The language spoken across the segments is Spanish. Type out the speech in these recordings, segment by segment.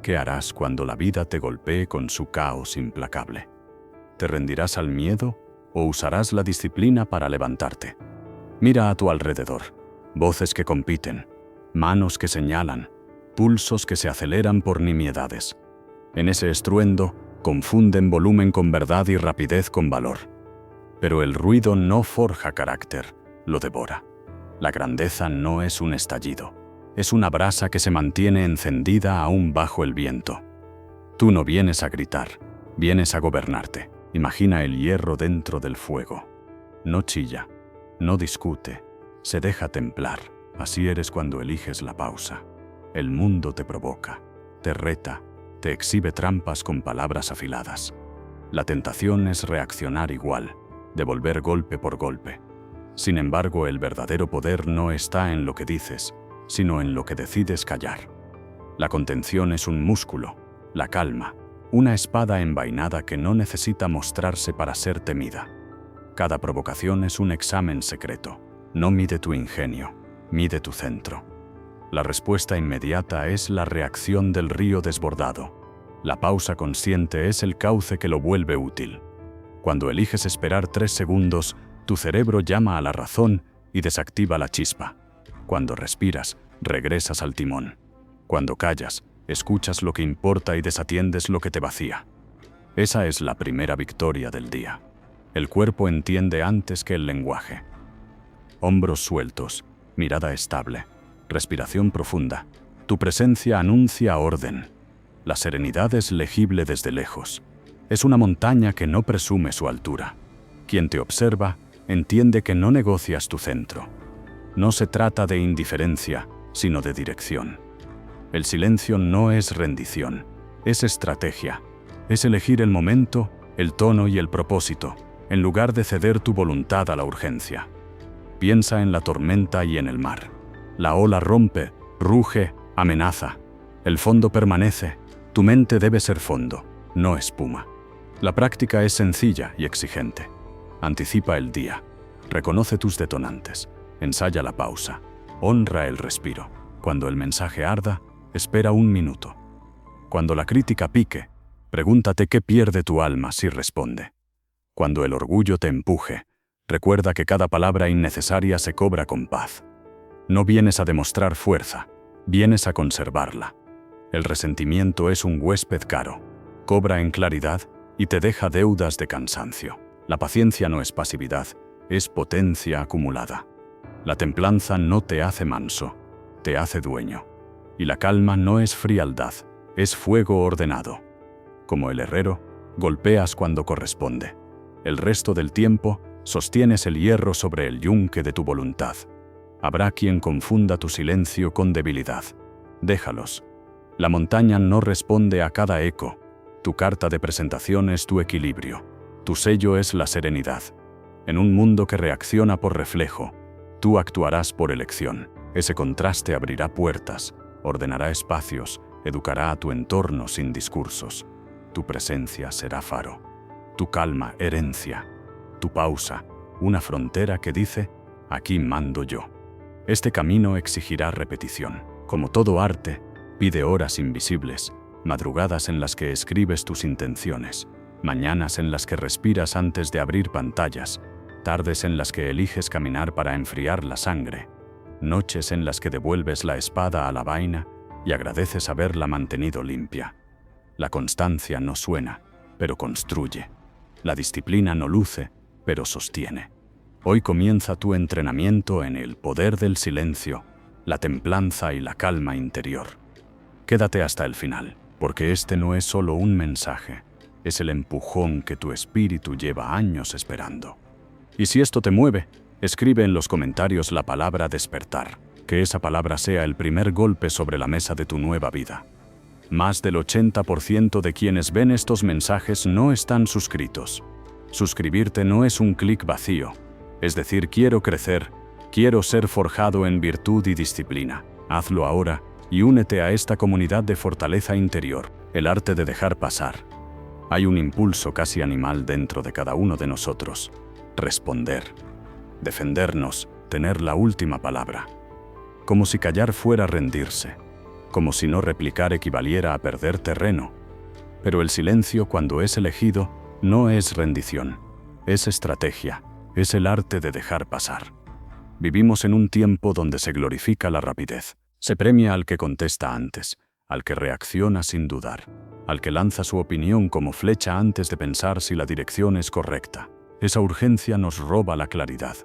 ¿Qué harás cuando la vida te golpee con su caos implacable? ¿Te rendirás al miedo o usarás la disciplina para levantarte? Mira a tu alrededor. Voces que compiten, manos que señalan, pulsos que se aceleran por nimiedades. En ese estruendo, confunden volumen con verdad y rapidez con valor. Pero el ruido no forja carácter, lo devora. La grandeza no es un estallido, es una brasa que se mantiene encendida aún bajo el viento. Tú no vienes a gritar, vienes a gobernarte. Imagina el hierro dentro del fuego. No chilla, no discute, se deja templar. Así eres cuando eliges la pausa. El mundo te provoca, te reta, te exhibe trampas con palabras afiladas. La tentación es reaccionar igual, devolver golpe por golpe. Sin embargo, el verdadero poder no está en lo que dices, sino en lo que decides callar. La contención es un músculo, la calma, una espada envainada que no necesita mostrarse para ser temida. Cada provocación es un examen secreto. No mide tu ingenio, mide tu centro. La respuesta inmediata es la reacción del río desbordado. La pausa consciente es el cauce que lo vuelve útil. Cuando eliges esperar 3 segundos, tu cerebro llama a la razón y desactiva la chispa. Cuando respiras, regresas al timón. Cuando callas, escuchas lo que importa y desatiendes lo que te vacía. Esa es la primera victoria del día. El cuerpo entiende antes que el lenguaje. Hombros sueltos, mirada estable, respiración profunda. Tu presencia anuncia orden. La serenidad es legible desde lejos. Es una montaña que no presume su altura. Quien te observa entiende que no negocias tu centro. No se trata de indiferencia, sino de dirección. El silencio no es rendición, es estrategia. Es elegir el momento, el tono y el propósito, en lugar de ceder tu voluntad a la urgencia. Piensa en la tormenta y en el mar. La ola rompe, ruge, amenaza. El fondo permanece. Tu mente debe ser fondo, no espuma. La práctica es sencilla y exigente. Anticipa el día. Reconoce tus detonantes. Ensaya la pausa. Honra el respiro. Cuando el mensaje arda, espera 1 minuto. Cuando la crítica pique, pregúntate qué pierde tu alma si responde. Cuando el orgullo te empuje, recuerda que cada palabra innecesaria se cobra con paz. No vienes a demostrar fuerza, vienes a conservarla. El resentimiento es un huésped caro, cobra en claridad y te deja deudas de cansancio. La paciencia no es pasividad, es potencia acumulada. La templanza no te hace manso, te hace dueño. Y la calma no es frialdad, es fuego ordenado. Como el herrero, golpeas cuando corresponde. El resto del tiempo, sostienes el hierro sobre el yunque de tu voluntad. Habrá quien confunda tu silencio con debilidad. Déjalos. La montaña no responde a cada eco. Tu carta de presentación es tu equilibrio. Tu sello es la serenidad. En un mundo que reacciona por reflejo, tú actuarás por elección. Ese contraste abrirá puertas, ordenará espacios, educará a tu entorno sin discursos. Tu presencia será faro. Tu calma, herencia. Tu pausa, una frontera que dice, aquí mando yo. Este camino exigirá repetición. Como todo arte, pide horas invisibles, madrugadas en las que escribes tus intenciones, mañanas en las que respiras antes de abrir pantallas, tardes en las que eliges caminar para enfriar la sangre, noches en las que devuelves la espada a la vaina y agradeces haberla mantenido limpia. La constancia no suena, pero construye. La disciplina no luce, pero sostiene. Hoy comienza tu entrenamiento en el poder del silencio, la templanza y la calma interior. Quédate hasta el final, porque este no es solo un mensaje, es el empujón que tu espíritu lleva años esperando. Y si esto te mueve, escribe en los comentarios la palabra despertar, que esa palabra sea el primer golpe sobre la mesa de tu nueva vida. Más del 80% de quienes ven estos mensajes no están suscritos. Suscribirte no es un clic vacío, es decir, quiero crecer, quiero ser forjado en virtud y disciplina. Hazlo ahora y únete a esta comunidad de fortaleza interior, el arte de dejar pasar. Hay un impulso casi animal dentro de cada uno de nosotros. Responder, defendernos, tener la última palabra. Como si callar fuera rendirse, como si no replicar equivaliera a perder terreno. Pero el silencio, cuando es elegido, no es rendición, es estrategia, es el arte de dejar pasar. Vivimos en un tiempo donde se glorifica la rapidez. Se premia al que contesta antes, al que reacciona sin dudar, al que lanza su opinión como flecha antes de pensar si la dirección es correcta. Esa urgencia nos roba la claridad.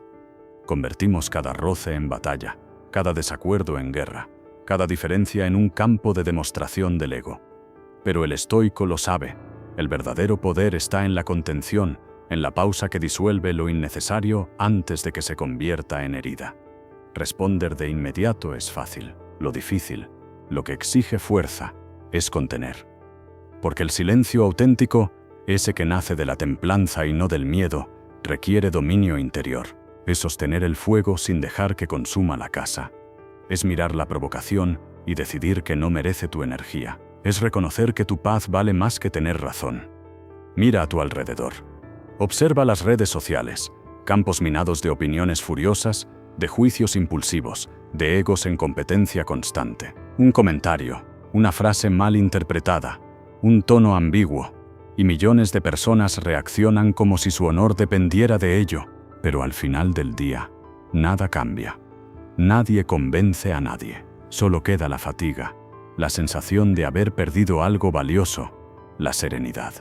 Convertimos cada roce en batalla, cada desacuerdo en guerra, cada diferencia en un campo de demostración del ego. Pero el estoico lo sabe, el verdadero poder está en la contención, en la pausa que disuelve lo innecesario antes de que se convierta en herida. Responder de inmediato es fácil, lo difícil, lo que exige fuerza, es contener. Porque el silencio auténtico, ese que nace de la templanza y no del miedo, requiere dominio interior. Es sostener el fuego sin dejar que consuma la casa. Es mirar la provocación y decidir que no merece tu energía. Es reconocer que tu paz vale más que tener razón. Mira a tu alrededor. Observa las redes sociales, campos minados de opiniones furiosas, de juicios impulsivos, de egos en competencia constante. Un comentario, una frase mal interpretada, un tono ambiguo, y millones de personas reaccionan como si su honor dependiera de ello. Pero al final del día, nada cambia. Nadie convence a nadie. Solo queda la fatiga, la sensación de haber perdido algo valioso, la serenidad.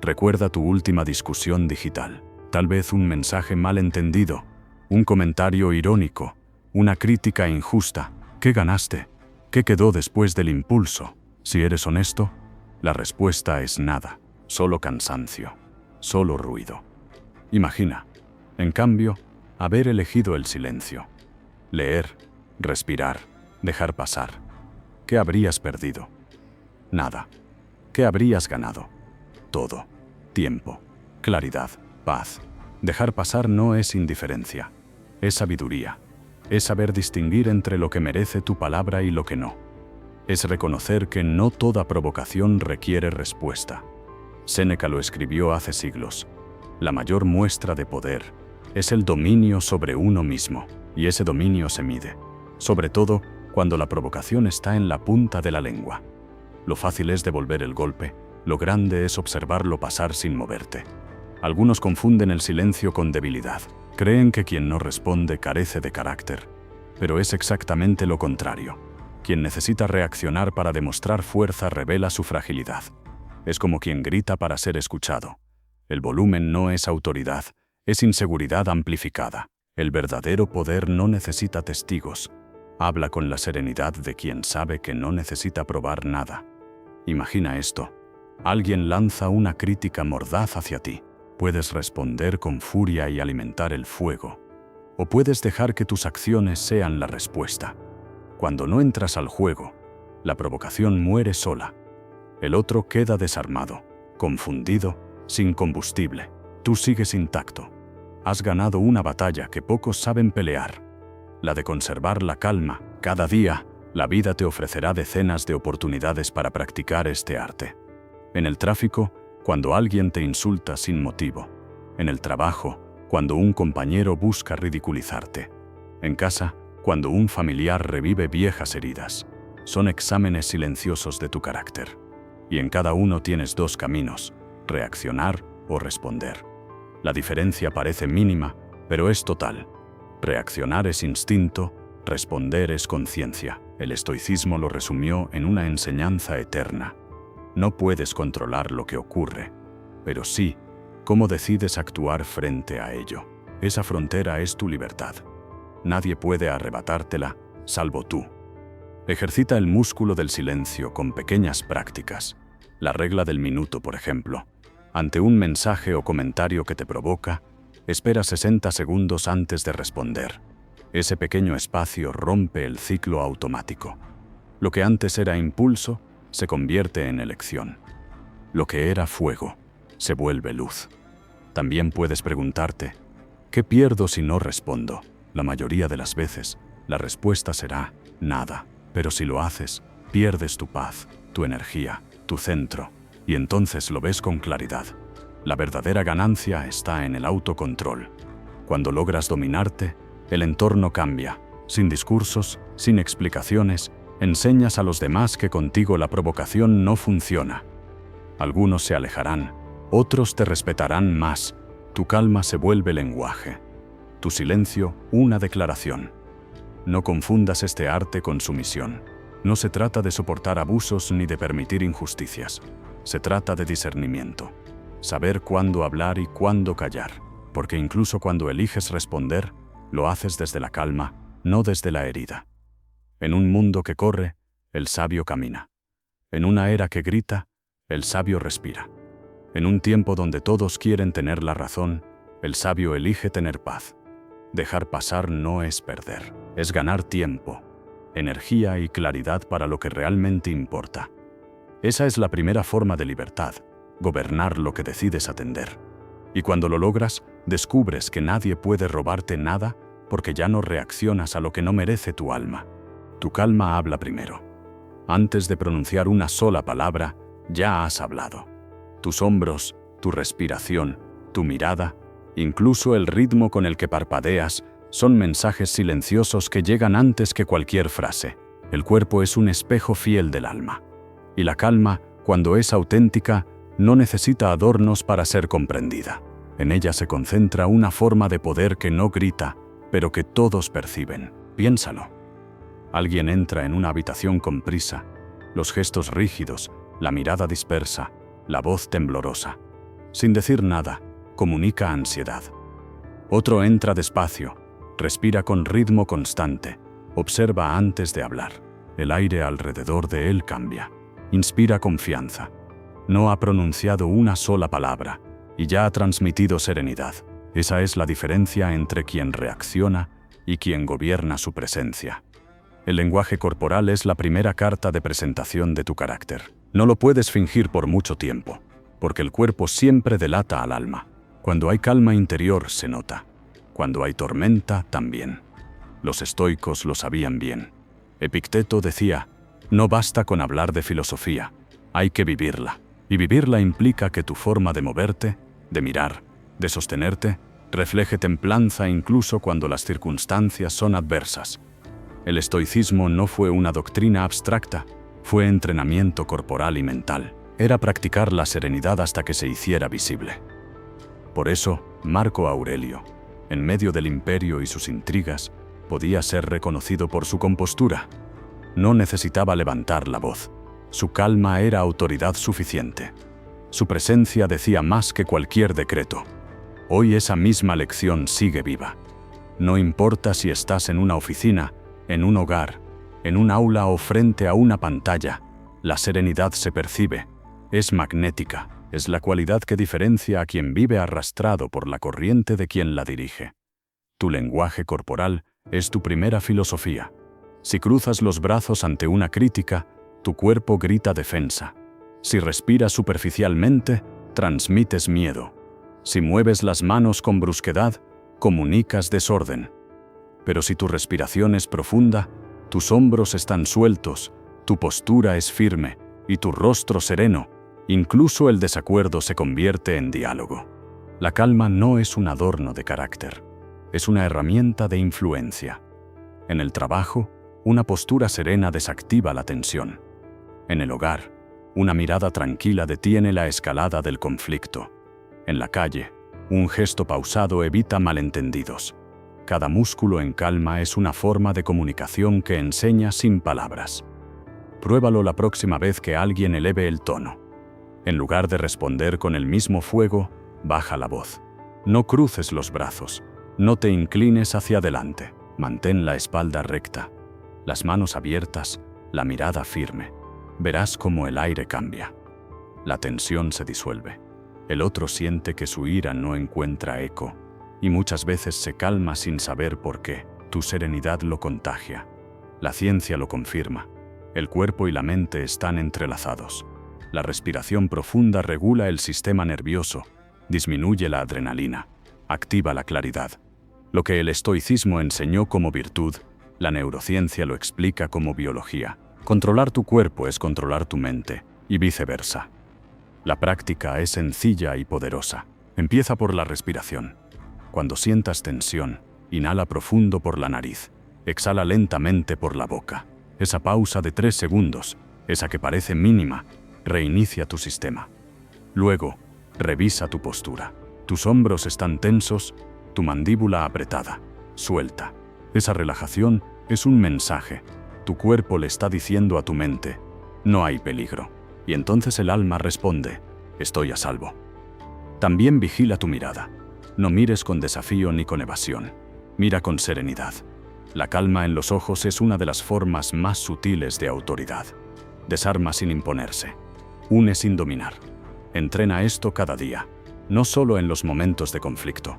Recuerda tu última discusión digital. Tal vez un mensaje mal entendido, un comentario irónico, una crítica injusta. ¿Qué ganaste? ¿Qué quedó después del impulso? Si eres honesto, la respuesta es nada, solo cansancio, solo ruido. Imagina, en cambio, haber elegido el silencio. Leer, respirar, dejar pasar. ¿Qué habrías perdido? Nada. ¿Qué habrías ganado? Todo. Tiempo, claridad, paz. Dejar pasar no es indiferencia, es sabiduría. Es saber distinguir entre lo que merece tu palabra y lo que no. Es reconocer que no toda provocación requiere respuesta. Séneca lo escribió hace siglos. La mayor muestra de poder es el dominio sobre uno mismo, y ese dominio se mide, sobre todo cuando la provocación está en la punta de la lengua. Lo fácil es devolver el golpe, lo grande es observarlo pasar sin moverte. Algunos confunden el silencio con debilidad. Creen que quien no responde carece de carácter, pero es exactamente lo contrario. Quien necesita reaccionar para demostrar fuerza revela su fragilidad. Es como quien grita para ser escuchado. El volumen no es autoridad, es inseguridad amplificada. El verdadero poder no necesita testigos. Habla con la serenidad de quien sabe que no necesita probar nada. Imagina esto. Alguien lanza una crítica mordaz hacia ti. Puedes responder con furia y alimentar el fuego. O puedes dejar que tus acciones sean la respuesta. Cuando no entras al juego, la provocación muere sola. El otro queda desarmado, confundido, sin combustible. Tú sigues intacto. Has ganado una batalla que pocos saben pelear. La de conservar la calma. Cada día, la vida te ofrecerá decenas de oportunidades para practicar este arte. En el tráfico, cuando alguien te insulta sin motivo. En el trabajo, cuando un compañero busca ridiculizarte. En casa, cuando un familiar revive viejas heridas. Son exámenes silenciosos de tu carácter. Y en cada uno tienes dos caminos, reaccionar o responder. La diferencia parece mínima, pero es total. Reaccionar es instinto, responder es conciencia. El estoicismo lo resumió en una enseñanza eterna. No puedes controlar lo que ocurre, pero sí, cómo decides actuar frente a ello. Esa frontera es tu libertad. Nadie puede arrebatártela, salvo tú. Ejercita el músculo del silencio con pequeñas prácticas. La regla del minuto, por ejemplo. Ante un mensaje o comentario que te provoca, espera 60 segundos antes de responder. Ese pequeño espacio rompe el ciclo automático. Lo que antes era impulso, se convierte en elección. Lo que era fuego, se vuelve luz. También puedes preguntarte, ¿qué pierdo si no respondo? La mayoría de las veces, la respuesta será nada. Pero si lo haces, pierdes tu paz, tu energía, tu centro, y entonces lo ves con claridad. La verdadera ganancia está en el autocontrol. Cuando logras dominarte, el entorno cambia, sin discursos, sin explicaciones, Enseñas a los demás que contigo la provocación no funciona. Algunos se alejarán, otros te respetarán más. Tu calma se vuelve lenguaje. Tu silencio, una declaración. No confundas este arte con sumisión. No se trata de soportar abusos ni de permitir injusticias. Se trata de discernimiento. Saber cuándo hablar y cuándo callar. Porque incluso cuando eliges responder, lo haces desde la calma, no desde la herida. En un mundo que corre, el sabio camina. En una era que grita, el sabio respira. En un tiempo donde todos quieren tener la razón, el sabio elige tener paz. Dejar pasar no es perder, es ganar tiempo, energía y claridad para lo que realmente importa. Esa es la primera forma de libertad, gobernar lo que decides atender. Y cuando lo logras, descubres que nadie puede robarte nada porque ya no reaccionas a lo que no merece tu alma. Tu calma habla primero. Antes de pronunciar una sola palabra, ya has hablado. Tus hombros, tu respiración, tu mirada, incluso el ritmo con el que parpadeas, son mensajes silenciosos que llegan antes que cualquier frase. El cuerpo es un espejo fiel del alma. Y la calma, cuando es auténtica, no necesita adornos para ser comprendida. En ella se concentra una forma de poder que no grita, pero que todos perciben. Piénsalo. Alguien entra en una habitación con prisa, los gestos rígidos, la mirada dispersa, la voz temblorosa. Sin decir nada, comunica ansiedad. Otro entra despacio, respira con ritmo constante, observa antes de hablar. El aire alrededor de él cambia. Inspira confianza. No ha pronunciado una sola palabra y ya ha transmitido serenidad. Esa es la diferencia entre quien reacciona y quien gobierna su presencia. El lenguaje corporal es la primera carta de presentación de tu carácter. No lo puedes fingir por mucho tiempo, porque el cuerpo siempre delata al alma. Cuando hay calma interior se nota. Cuando hay tormenta, también. Los estoicos lo sabían bien. Epicteto decía, no basta con hablar de filosofía, hay que vivirla. Y vivirla implica que tu forma de moverte, de mirar, de sostenerte, refleje templanza incluso cuando las circunstancias son adversas. El estoicismo no fue una doctrina abstracta, fue entrenamiento corporal y mental. Era practicar la serenidad hasta que se hiciera visible. Por eso, Marco Aurelio, en medio del imperio y sus intrigas, podía ser reconocido por su compostura. No necesitaba levantar la voz. Su calma era autoridad suficiente. Su presencia decía más que cualquier decreto. Hoy esa misma lección sigue viva. No importa si estás en una oficina, en un hogar, en un aula o frente a una pantalla, la serenidad se percibe, es magnética, es la cualidad que diferencia a quien vive arrastrado por la corriente de quien la dirige. Tu lenguaje corporal es tu primera filosofía. Si cruzas los brazos ante una crítica, tu cuerpo grita defensa. Si respiras superficialmente, transmites miedo. Si mueves las manos con brusquedad, comunicas desorden. Pero si tu respiración es profunda, tus hombros están sueltos, tu postura es firme y tu rostro sereno, incluso el desacuerdo se convierte en diálogo. La calma no es un adorno de carácter, es una herramienta de influencia. En el trabajo, una postura serena desactiva la tensión. En el hogar, una mirada tranquila detiene la escalada del conflicto. En la calle, un gesto pausado evita malentendidos. Cada músculo en calma es una forma de comunicación que enseña sin palabras. Pruébalo la próxima vez que alguien eleve el tono. En lugar de responder con el mismo fuego, baja la voz. No cruces los brazos, no te inclines hacia adelante. Mantén la espalda recta, las manos abiertas, la mirada firme. Verás cómo el aire cambia. La tensión se disuelve. El otro siente que su ira no encuentra eco. Y muchas veces se calma sin saber por qué. Tu serenidad lo contagia. La ciencia lo confirma. El cuerpo y la mente están entrelazados. La respiración profunda regula el sistema nervioso, disminuye la adrenalina, activa la claridad. Lo que el estoicismo enseñó como virtud, la neurociencia lo explica como biología. Controlar tu cuerpo es controlar tu mente, y viceversa. La práctica es sencilla y poderosa. Empieza por la respiración. Cuando sientas tensión, inhala profundo por la nariz, exhala lentamente por la boca. Esa pausa de 3 segundos, esa que parece mínima, reinicia tu sistema. Luego, revisa tu postura. Tus hombros están tensos, tu mandíbula apretada, suelta. Esa relajación es un mensaje. Tu cuerpo le está diciendo a tu mente, no hay peligro. Y entonces el alma responde, estoy a salvo. También vigila tu mirada. No mires con desafío ni con evasión. Mira con serenidad. La calma en los ojos es una de las formas más sutiles de autoridad. Desarma sin imponerse. Une sin dominar. Entrena esto cada día, no solo en los momentos de conflicto.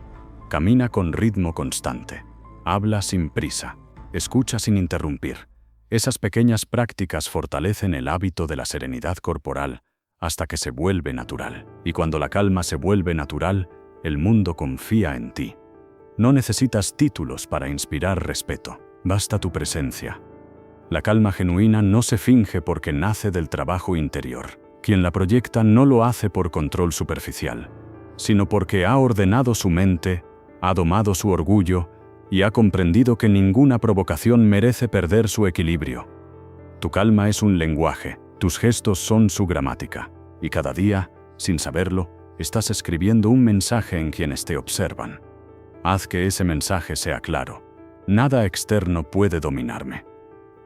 Camina con ritmo constante. Habla sin prisa. Escucha sin interrumpir. Esas pequeñas prácticas fortalecen el hábito de la serenidad corporal hasta que se vuelve natural. Y cuando la calma se vuelve natural, el mundo confía en ti. No necesitas títulos para inspirar respeto. Basta tu presencia. La calma genuina no se finge porque nace del trabajo interior. Quien la proyecta no lo hace por control superficial, sino porque ha ordenado su mente, ha domado su orgullo y ha comprendido que ninguna provocación merece perder su equilibrio. Tu calma es un lenguaje, tus gestos son su gramática, y cada día, sin saberlo, estás escribiendo un mensaje en quienes te observan. Haz que ese mensaje sea claro. Nada externo puede dominarme.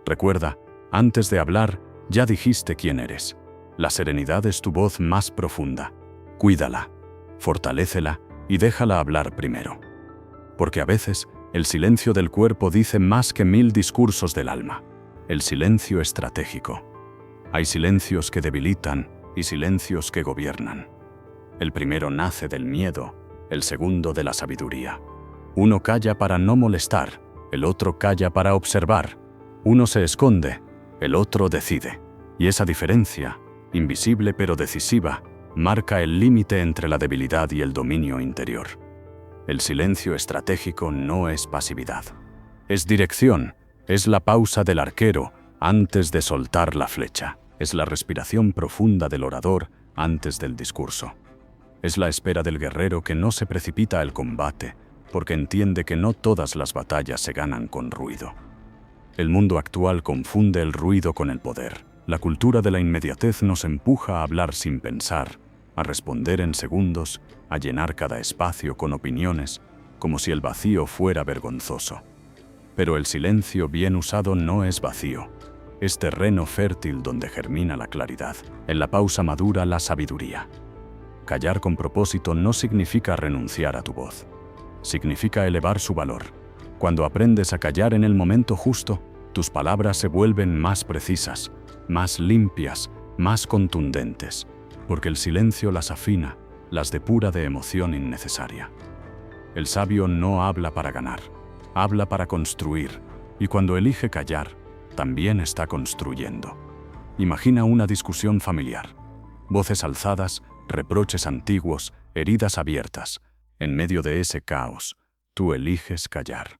Recuerda, antes de hablar, ya dijiste quién eres. La serenidad es tu voz más profunda. Cuídala, fortalécela y déjala hablar primero. Porque a veces, el silencio del cuerpo dice más que 1000 discursos del alma. El silencio estratégico. Hay silencios que debilitan y silencios que gobiernan. El primero nace del miedo, el segundo de la sabiduría. Uno calla para no molestar, el otro calla para observar. Uno se esconde, el otro decide. Y esa diferencia, invisible pero decisiva, marca el límite entre la debilidad y el dominio interior. El silencio estratégico no es pasividad. Es dirección, es la pausa del arquero antes de soltar la flecha. Es la respiración profunda del orador antes del discurso. Es la espera del guerrero que no se precipita al combate, porque entiende que no todas las batallas se ganan con ruido. El mundo actual confunde el ruido con el poder. La cultura de la inmediatez nos empuja a hablar sin pensar, a responder en segundos, a llenar cada espacio con opiniones, como si el vacío fuera vergonzoso. Pero el silencio bien usado no es vacío. Es terreno fértil donde germina la claridad. En la pausa madura la sabiduría. Callar con propósito no significa renunciar a tu voz. Significa elevar su valor. Cuando aprendes a callar en el momento justo, tus palabras se vuelven más precisas, más limpias, más contundentes, porque el silencio las afina, las depura de emoción innecesaria. El sabio no habla para ganar, habla para construir, y cuando elige callar, también está construyendo. Imagina una discusión familiar. Voces alzadas, reproches antiguos, heridas abiertas. En medio de ese caos, tú eliges callar.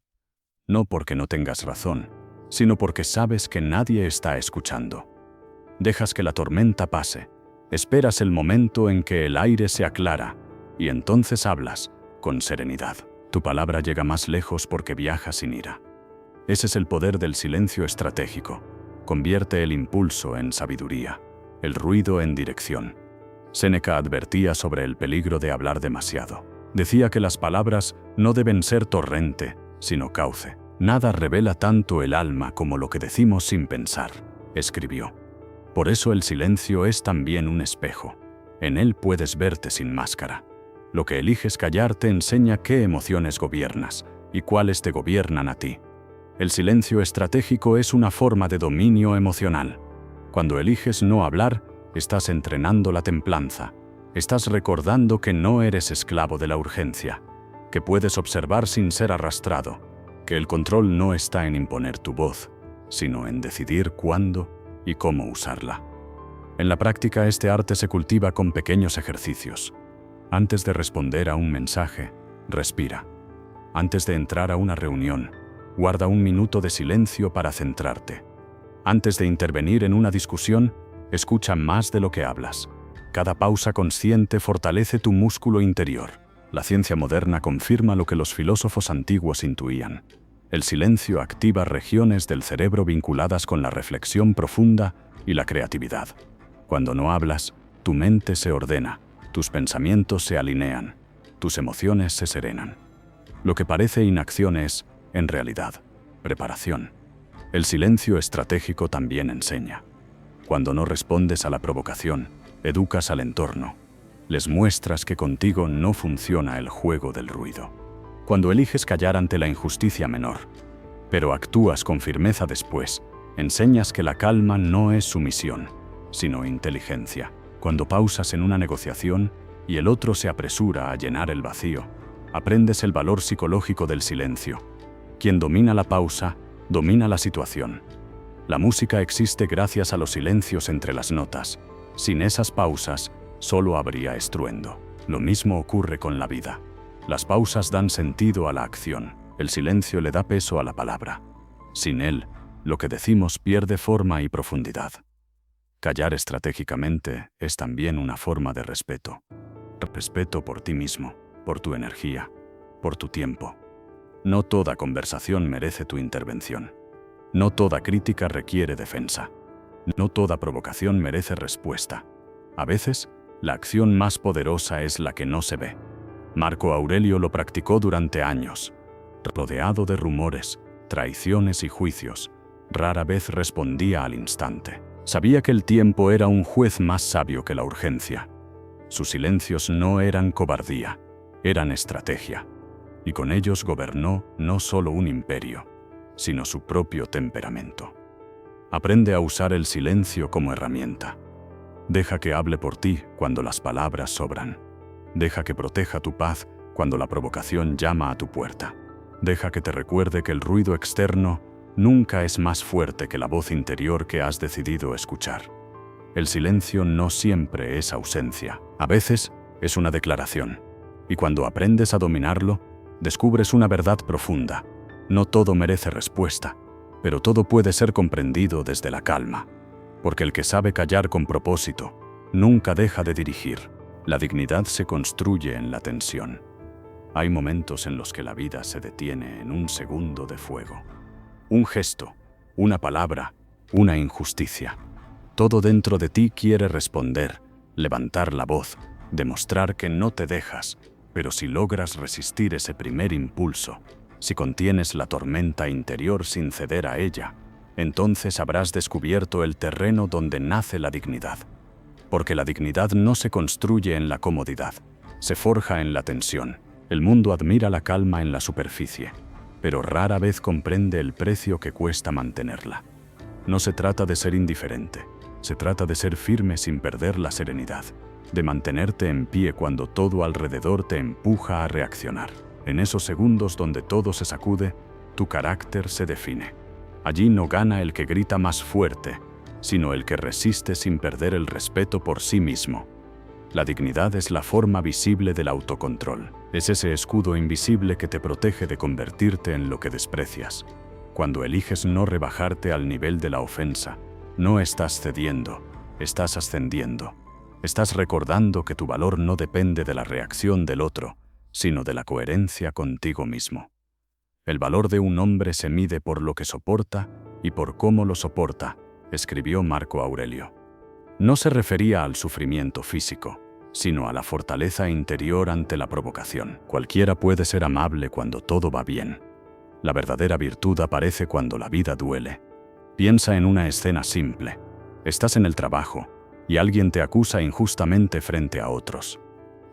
No porque no tengas razón, sino porque sabes que nadie está escuchando. Dejas que la tormenta pase, esperas el momento en que el aire se aclara, y entonces hablas, con serenidad. Tu palabra llega más lejos porque viaja sin ira. Ese es el poder del silencio estratégico. Convierte el impulso en sabiduría, el ruido en dirección. Séneca advertía sobre el peligro de hablar demasiado. Decía que las palabras no deben ser torrente, sino cauce. Nada revela tanto el alma como lo que decimos sin pensar, escribió. Por eso el silencio es también un espejo. En él puedes verte sin máscara. Lo que eliges callar te enseña qué emociones gobiernas y cuáles te gobiernan a ti. El silencio estratégico es una forma de dominio emocional. Cuando eliges no hablar, estás entrenando la templanza. Estás recordando que no eres esclavo de la urgencia, que puedes observar sin ser arrastrado, que el control no está en imponer tu voz, sino en decidir cuándo y cómo usarla. En la práctica este arte se cultiva con pequeños ejercicios. Antes de responder a un mensaje, respira. Antes de entrar a una reunión, guarda un minuto de silencio para centrarte. Antes de intervenir en una discusión, escucha más de lo que hablas. Cada pausa consciente fortalece tu músculo interior. La ciencia moderna confirma lo que los filósofos antiguos intuían. El silencio activa regiones del cerebro vinculadas con la reflexión profunda y la creatividad. Cuando no hablas, tu mente se ordena, tus pensamientos se alinean, tus emociones se serenan. Lo que parece inacción es, en realidad, preparación. El silencio estratégico también enseña. Cuando no respondes a la provocación, educas al entorno. Les muestras que contigo no funciona el juego del ruido. Cuando eliges callar ante la injusticia menor, pero actúas con firmeza después, enseñas que la calma no es sumisión, sino inteligencia. Cuando pausas en una negociación y el otro se apresura a llenar el vacío, aprendes el valor psicológico del silencio. Quien domina la pausa, domina la situación. La música existe gracias a los silencios entre las notas. Sin esas pausas, solo habría estruendo. Lo mismo ocurre con la vida. Las pausas dan sentido a la acción. El silencio le da peso a la palabra. Sin él, lo que decimos pierde forma y profundidad. Callar estratégicamente es también una forma de respeto. Respeto por ti mismo, por tu energía, por tu tiempo. No toda conversación merece tu intervención. No toda crítica requiere defensa. No toda provocación merece respuesta. A veces, la acción más poderosa es la que no se ve. Marco Aurelio lo practicó durante años. Rodeado de rumores, traiciones y juicios, rara vez respondía al instante. Sabía que el tiempo era un juez más sabio que la urgencia. Sus silencios no eran cobardía, eran estrategia. Y con ellos gobernó no solo un imperio, sino su propio temperamento. Aprende a usar el silencio como herramienta. Deja que hable por ti cuando las palabras sobran. Deja que proteja tu paz cuando la provocación llama a tu puerta. Deja que te recuerde que el ruido externo nunca es más fuerte que la voz interior que has decidido escuchar. El silencio no siempre es ausencia. A veces es una declaración. Y cuando aprendes a dominarlo, descubres una verdad profunda. No todo merece respuesta, pero todo puede ser comprendido desde la calma. Porque el que sabe callar con propósito, nunca deja de dirigir. La dignidad se construye en la tensión. Hay momentos en los que la vida se detiene en un segundo de fuego. Un gesto, una palabra, una injusticia. Todo dentro de ti quiere responder, levantar la voz, demostrar que no te dejas, pero si logras resistir ese primer impulso, si contienes la tormenta interior sin ceder a ella, entonces habrás descubierto el terreno donde nace la dignidad. Porque la dignidad no se construye en la comodidad, se forja en la tensión. El mundo admira la calma en la superficie, pero rara vez comprende el precio que cuesta mantenerla. No se trata de ser indiferente, se trata de ser firme sin perder la serenidad, de mantenerte en pie cuando todo alrededor te empuja a reaccionar. En esos segundos donde todo se sacude, tu carácter se define. Allí no gana el que grita más fuerte, sino el que resiste sin perder el respeto por sí mismo. La dignidad es la forma visible del autocontrol. Es ese escudo invisible que te protege de convertirte en lo que desprecias. Cuando eliges no rebajarte al nivel de la ofensa, no estás cediendo, estás ascendiendo. Estás recordando que tu valor no depende de la reacción del otro, sino de la coherencia contigo mismo. El valor de un hombre se mide por lo que soporta y por cómo lo soporta, escribió Marco Aurelio. No se refería al sufrimiento físico, sino a la fortaleza interior ante la provocación. Cualquiera puede ser amable cuando todo va bien. La verdadera virtud aparece cuando la vida duele. Piensa en una escena simple. Estás en el trabajo y alguien te acusa injustamente frente a otros.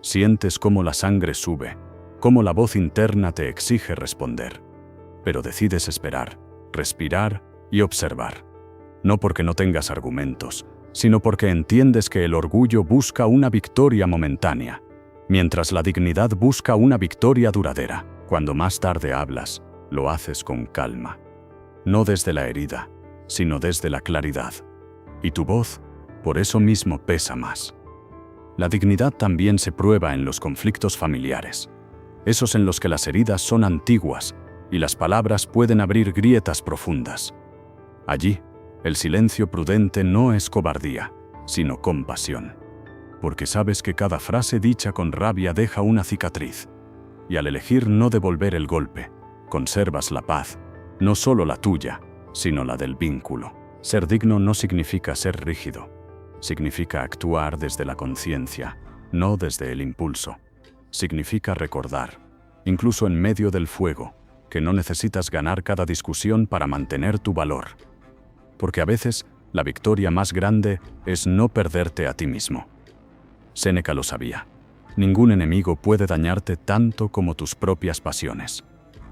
Sientes cómo la sangre sube, cómo la voz interna te exige responder. Pero decides esperar, respirar y observar. No porque no tengas argumentos, sino porque entiendes que el orgullo busca una victoria momentánea, mientras la dignidad busca una victoria duradera. Cuando más tarde hablas, lo haces con calma. No desde la herida, sino desde la claridad. Y tu voz, por eso mismo, pesa más. La dignidad también se prueba en los conflictos familiares, esos en los que las heridas son antiguas y las palabras pueden abrir grietas profundas. Allí, el silencio prudente no es cobardía, sino compasión, porque sabes que cada frase dicha con rabia deja una cicatriz, y al elegir no devolver el golpe, conservas la paz no solo la tuya, sino la del vínculo. Ser digno no significa ser rígido, significa actuar desde la conciencia, no desde el impulso. Significa recordar, incluso en medio del fuego, que no necesitas ganar cada discusión para mantener tu valor. Porque a veces, la victoria más grande es no perderte a ti mismo. Séneca lo sabía. Ningún enemigo puede dañarte tanto como tus propias pasiones.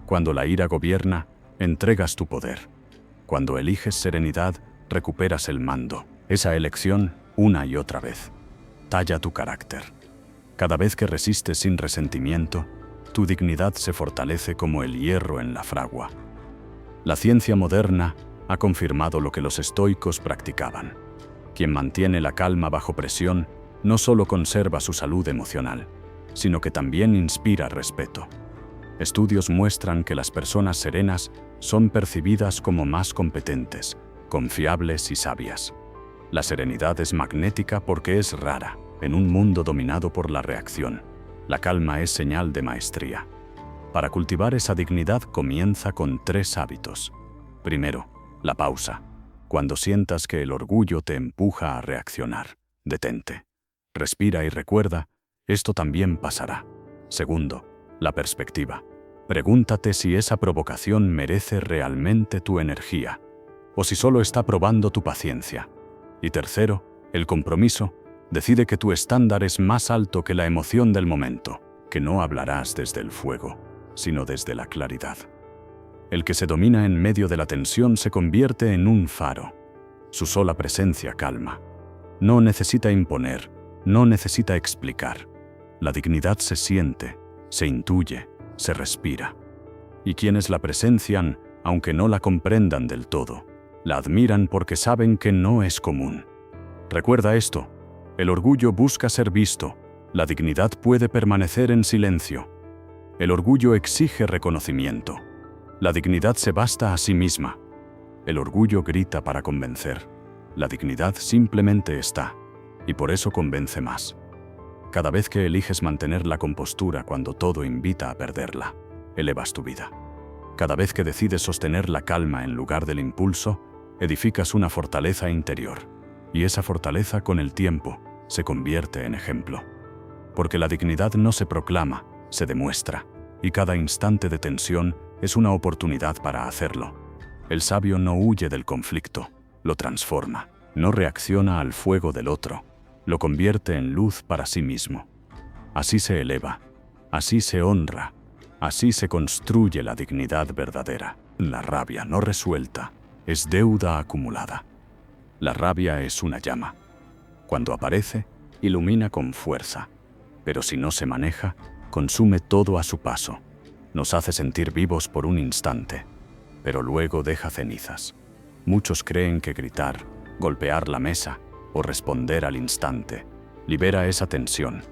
Cuando la ira gobierna, entregas tu poder. Cuando eliges serenidad, recuperas el mando. Esa elección, una y otra vez, talla tu carácter. Cada vez que resistes sin resentimiento, tu dignidad se fortalece como el hierro en la fragua. La ciencia moderna ha confirmado lo que los estoicos practicaban. Quien mantiene la calma bajo presión no solo conserva su salud emocional, sino que también inspira respeto. Estudios muestran que las personas serenas son percibidas como más competentes, confiables y sabias. La serenidad es magnética porque es rara, en un mundo dominado por la reacción. La calma es señal de maestría. Para cultivar esa dignidad comienza con 3 hábitos. Primero, la pausa. Cuando sientas que el orgullo te empuja a reaccionar, detente. Respira y recuerda, esto también pasará. Segundo, la perspectiva. Pregúntate si esa provocación merece realmente tu energía, o si solo está probando tu paciencia. Y tercero, el compromiso. Decide que tu estándar es más alto que la emoción del momento, que no hablarás desde el fuego, sino desde la claridad. El que se domina en medio de la tensión se convierte en un faro. Su sola presencia calma. No necesita imponer, no necesita explicar. La dignidad se siente, se intuye, se respira. Y quienes la presencian, aunque no la comprendan del todo, la admiran porque saben que no es común. Recuerda esto. El orgullo busca ser visto, la dignidad puede permanecer en silencio. El orgullo exige reconocimiento, la dignidad se basta a sí misma. El orgullo grita para convencer, la dignidad simplemente está, y por eso convence más. Cada vez que eliges mantener la compostura cuando todo invita a perderla, elevas tu vida. Cada vez que decides sostener la calma en lugar del impulso, edificas una fortaleza interior, y esa fortaleza con el tiempo se convierte en ejemplo. Porque la dignidad no se proclama, se demuestra, y cada instante de tensión es una oportunidad para hacerlo. El sabio no huye del conflicto, lo transforma, no reacciona al fuego del otro, lo convierte en luz para sí mismo. Así se eleva, así se honra, así se construye la dignidad verdadera. La rabia no resuelta es deuda acumulada. La rabia es una llama. Cuando aparece, ilumina con fuerza, pero si no se maneja, consume todo a su paso. Nos hace sentir vivos por un instante, pero luego deja cenizas. Muchos creen que gritar, golpear la mesa o responder al instante libera esa tensión,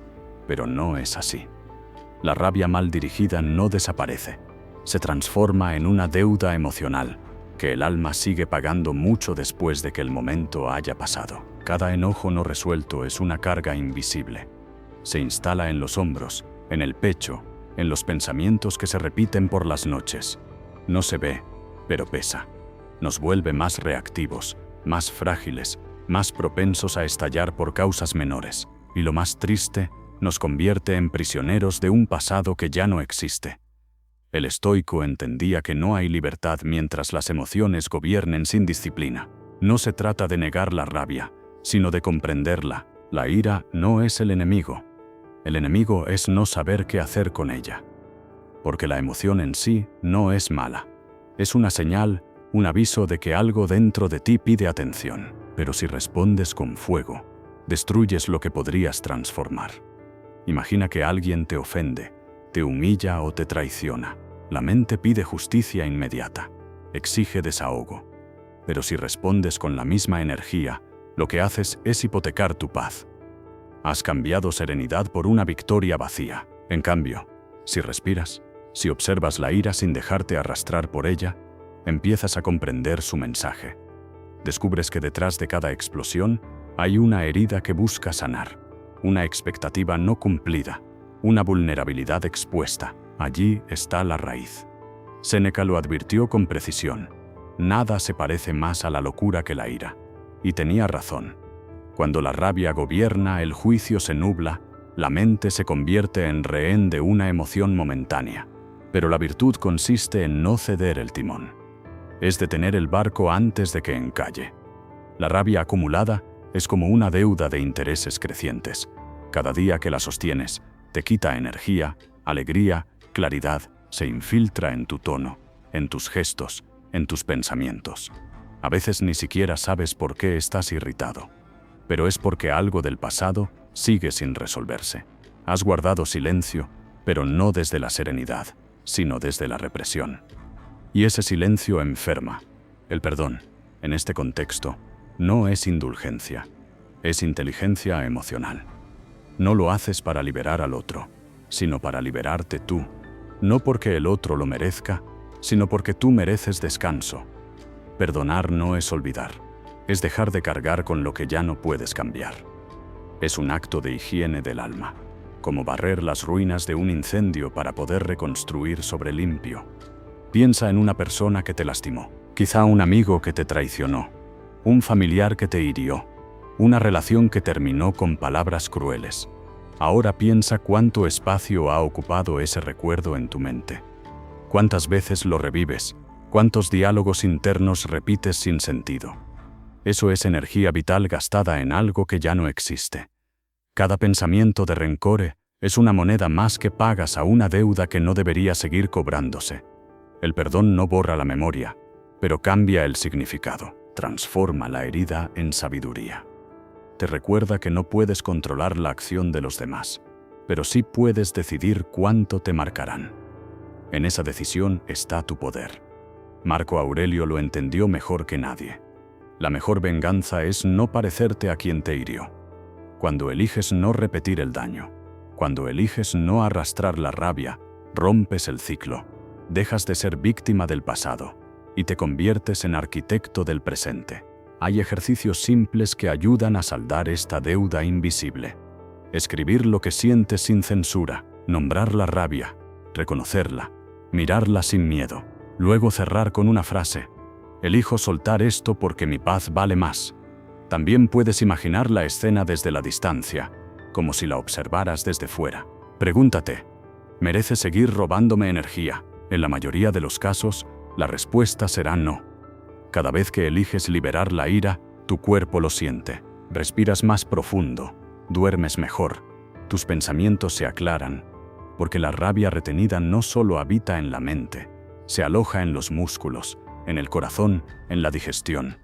pero no es así. La rabia mal dirigida no desaparece, se transforma en una deuda emocional que el alma sigue pagando mucho después de que el momento haya pasado. Cada enojo no resuelto es una carga invisible. Se instala en los hombros, en el pecho, en los pensamientos que se repiten por las noches. No se ve, pero pesa. Nos vuelve más reactivos, más frágiles, más propensos a estallar por causas menores. Y lo más triste, nos convierte en prisioneros de un pasado que ya no existe. El estoico entendía que no hay libertad mientras las emociones gobiernen sin disciplina. No se trata de negar la rabia, sino de comprenderla. La ira no es el enemigo. El enemigo es no saber qué hacer con ella. Porque la emoción en sí no es mala. Es una señal, un aviso de que algo dentro de ti pide atención. Pero si respondes con fuego, destruyes lo que podrías transformar. Imagina que alguien te ofende, te humilla o te traiciona. La mente pide justicia inmediata, exige desahogo. Pero si respondes con la misma energía, lo que haces es hipotecar tu paz. Has cambiado serenidad por una victoria vacía. En cambio, si respiras, si observas la ira sin dejarte arrastrar por ella, empiezas a comprender su mensaje. Descubres que detrás de cada explosión hay una herida que busca sanar, una expectativa no cumplida, una vulnerabilidad expuesta. Allí está la raíz. Séneca lo advirtió con precisión. Nada se parece más a la locura que la ira. Y tenía razón. Cuando la rabia gobierna, el juicio se nubla, la mente se convierte en rehén de una emoción momentánea. Pero la virtud consiste en no ceder el timón. Es detener el barco antes de que encalle. La rabia acumulada es como una deuda de intereses crecientes. Cada día que la sostienes, te quita energía, alegría, claridad, se infiltra en tu tono, en tus gestos, en tus pensamientos. A veces ni siquiera sabes por qué estás irritado. Pero es porque algo del pasado sigue sin resolverse. Has guardado silencio, pero no desde la serenidad, sino desde la represión. Y ese silencio enferma. El perdón, en este contexto, no es indulgencia, es inteligencia emocional. No lo haces para liberar al otro, sino para liberarte tú. No porque el otro lo merezca, sino porque tú mereces descanso. Perdonar no es olvidar, es dejar de cargar con lo que ya no puedes cambiar. Es un acto de higiene del alma, como barrer las ruinas de un incendio para poder reconstruir sobre limpio. Piensa en una persona que te lastimó, quizá un amigo que te traicionó, un familiar que te hirió, una relación que terminó con palabras crueles. Ahora piensa cuánto espacio ha ocupado ese recuerdo en tu mente. ¿Cuántas veces lo revives? ¿Cuántos diálogos internos repites sin sentido? Eso es energía vital gastada en algo que ya no existe. Cada pensamiento de rencor es una moneda más que pagas a una deuda que no debería seguir cobrándose. El perdón no borra la memoria, pero cambia el significado, transforma la herida en sabiduría. Te recuerda que no puedes controlar la acción de los demás, pero sí puedes decidir cuánto te marcarán. En esa decisión está tu poder. Marco Aurelio lo entendió mejor que nadie. La mejor venganza es no parecerte a quien te hirió. Cuando eliges no repetir el daño, cuando eliges no arrastrar la rabia, rompes el ciclo, dejas de ser víctima del pasado y te conviertes en arquitecto del presente. Hay ejercicios simples que ayudan a saldar esta deuda invisible. Escribir lo que sientes sin censura, nombrar la rabia, reconocerla, mirarla sin miedo, luego cerrar con una frase: elijo soltar esto porque mi paz vale más. También puedes imaginar la escena desde la distancia, como si la observaras desde fuera. Pregúntate: ¿merece seguir robándome energía? En la mayoría de los casos, la respuesta será no. Cada vez que eliges liberar la ira, tu cuerpo lo siente. Respiras más profundo, duermes mejor, tus pensamientos se aclaran, porque la rabia retenida no solo habita en la mente, se aloja en los músculos, en el corazón, en la digestión.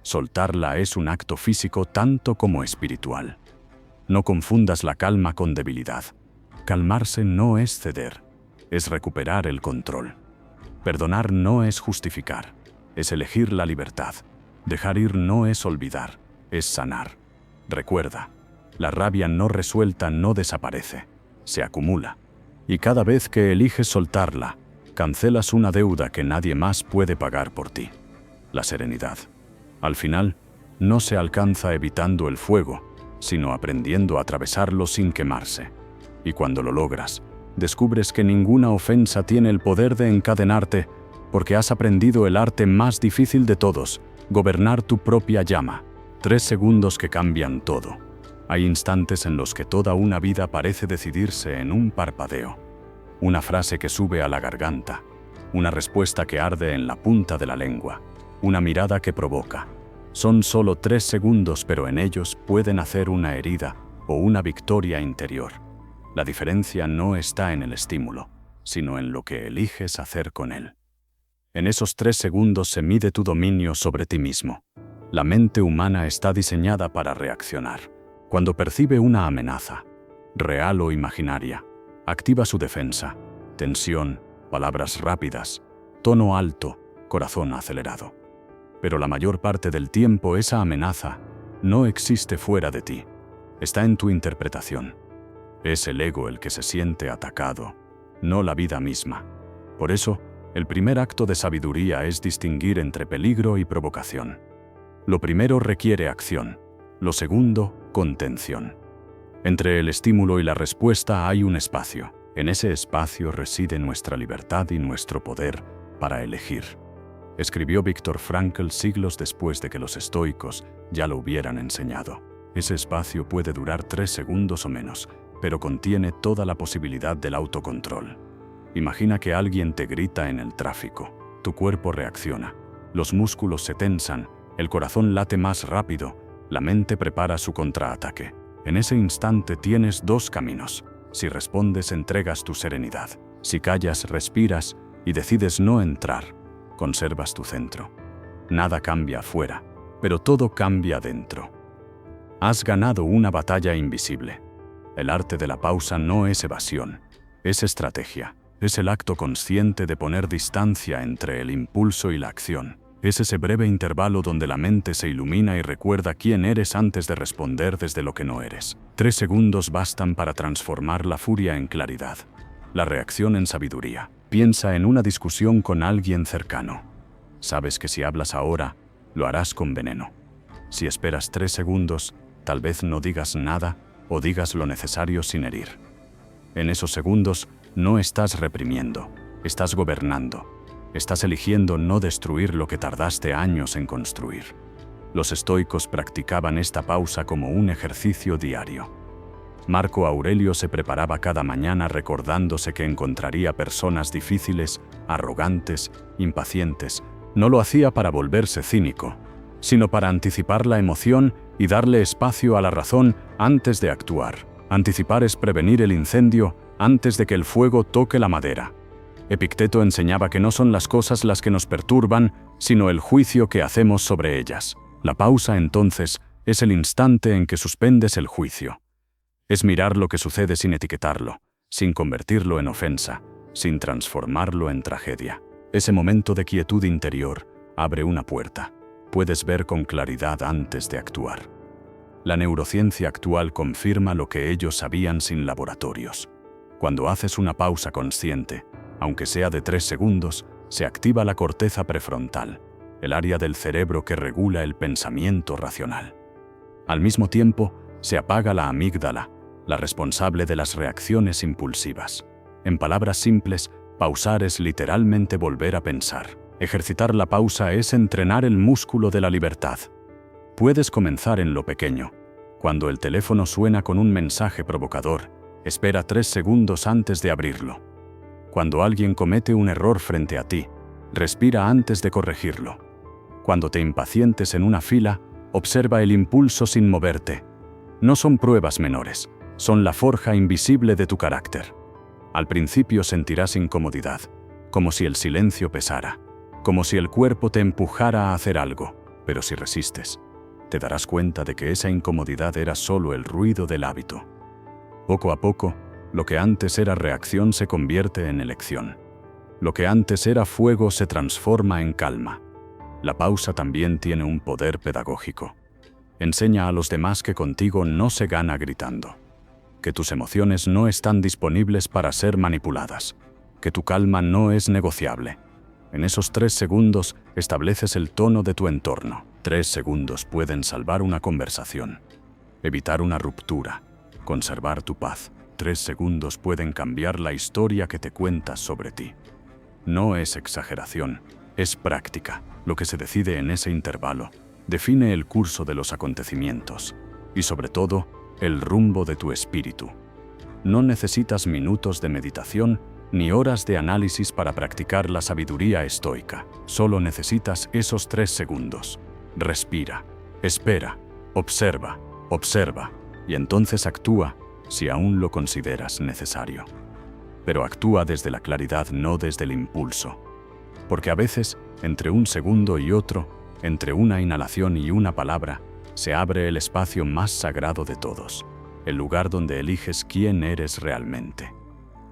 Soltarla es un acto físico tanto como espiritual. No confundas la calma con debilidad. Calmarse no es ceder, es recuperar el control. Perdonar no es justificar, es elegir la libertad. Dejar ir no es olvidar, es sanar. Recuerda, la rabia no resuelta no desaparece, se acumula. Y cada vez que eliges soltarla, cancelas una deuda que nadie más puede pagar por ti: la serenidad. Al final, no se alcanza evitando el fuego, sino aprendiendo a atravesarlo sin quemarse. Y cuando lo logras, descubres que ninguna ofensa tiene el poder de encadenarte, porque has aprendido el arte más difícil de todos: gobernar tu propia llama. 3 segundos que cambian todo. Hay instantes en los que toda una vida parece decidirse en un parpadeo. Una frase que sube a la garganta, una respuesta que arde en la punta de la lengua, una mirada que provoca. Son solo 3 segundos, pero en ellos pueden hacer una herida o una victoria interior. La diferencia no está en el estímulo, sino en lo que eliges hacer con él. En esos 3 segundos se mide tu dominio sobre ti mismo. La mente humana está diseñada para reaccionar. Cuando percibe una amenaza, real o imaginaria, activa su defensa: tensión, palabras rápidas, tono alto, corazón acelerado. Pero la mayor parte del tiempo esa amenaza no existe fuera de ti, está en tu interpretación. Es el ego el que se siente atacado, no la vida misma. Por eso, el primer acto de sabiduría es distinguir entre peligro y provocación. Lo primero requiere acción, lo segundo, contención. Entre el estímulo y la respuesta hay un espacio. En ese espacio reside nuestra libertad y nuestro poder, para elegir. Escribió Viktor Frankl siglos después de que los estoicos ya lo hubieran enseñado. Ese espacio puede durar 3 segundos o menos, pero contiene toda la posibilidad del autocontrol. Imagina que alguien te grita en el tráfico. Tu cuerpo reacciona. Los músculos se tensan, el corazón late más rápido, la mente prepara su contraataque. En ese instante tienes 2 caminos. Si respondes, entregas tu serenidad. Si callas, respiras y decides no entrar, conservas tu centro. Nada cambia afuera, pero todo cambia dentro. Has ganado una batalla invisible. El arte de la pausa no es evasión, es estrategia. Es el acto consciente de poner distancia entre el impulso y la acción. Es ese breve intervalo donde la mente se ilumina y recuerda quién eres antes de responder desde lo que no eres. 3 segundos bastan para transformar la furia en claridad, la reacción en sabiduría. Piensa en una discusión con alguien cercano. Sabes que si hablas ahora, lo harás con veneno. Si esperas 3 segundos, tal vez no digas nada o digas lo necesario sin herir. En esos segundos, no estás reprimiendo, estás gobernando. Estás eligiendo no destruir lo que tardaste años en construir. Los estoicos practicaban esta pausa como un ejercicio diario. Marco Aurelio se preparaba cada mañana recordándose que encontraría personas difíciles, arrogantes, impacientes. No lo hacía para volverse cínico, sino para anticipar la emoción y darle espacio a la razón antes de actuar. Anticipar es prevenir el incendio antes de que el fuego toque la madera. Epicteto enseñaba que no son las cosas las que nos perturban, sino el juicio que hacemos sobre ellas. La pausa, entonces, es el instante en que suspendes el juicio. Es mirar lo que sucede sin etiquetarlo, sin convertirlo en ofensa, sin transformarlo en tragedia. Ese momento de quietud interior abre una puerta. Puedes ver con claridad antes de actuar. La neurociencia actual confirma lo que ellos sabían sin laboratorios. Cuando haces una pausa consciente, aunque sea de 3 segundos, se activa la corteza prefrontal, el área del cerebro que regula el pensamiento racional. Al mismo tiempo, se apaga la amígdala, la responsable de las reacciones impulsivas. En palabras simples, pausar es literalmente volver a pensar. Ejercitar la pausa es entrenar el músculo de la libertad. Puedes comenzar en lo pequeño. Cuando el teléfono suena con un mensaje provocador, espera 3 segundos antes de abrirlo. Cuando alguien comete un error frente a ti, respira antes de corregirlo. Cuando te impacientes en una fila, observa el impulso sin moverte. No son pruebas menores, son la forja invisible de tu carácter. Al principio sentirás incomodidad, como si el silencio pesara, como si el cuerpo te empujara a hacer algo, pero si resistes, te darás cuenta de que esa incomodidad era solo el ruido del hábito. Poco a poco, lo que antes era reacción se convierte en elección. Lo que antes era fuego se transforma en calma. La pausa también tiene un poder pedagógico. Enseña a los demás que contigo no se gana gritando, que tus emociones no están disponibles para ser manipuladas, que tu calma no es negociable. En esos 3 segundos estableces el tono de tu entorno. 3 segundos pueden salvar una conversación, evitar una ruptura, conservar tu paz. 3 segundos pueden cambiar la historia que te cuentas sobre ti. No es exageración, es práctica. Lo que se decide en ese intervalo define el curso de los acontecimientos y, sobre todo, el rumbo de tu espíritu. No necesitas minutos de meditación ni horas de análisis para practicar la sabiduría estoica. Solo necesitas esos 3 segundos. Respira, espera, observa, y entonces actúa si aún lo consideras necesario. Pero actúa desde la claridad, no desde el impulso. Porque a veces, entre un segundo y otro, entre una inhalación y una palabra, se abre el espacio más sagrado de todos, el lugar donde eliges quién eres realmente.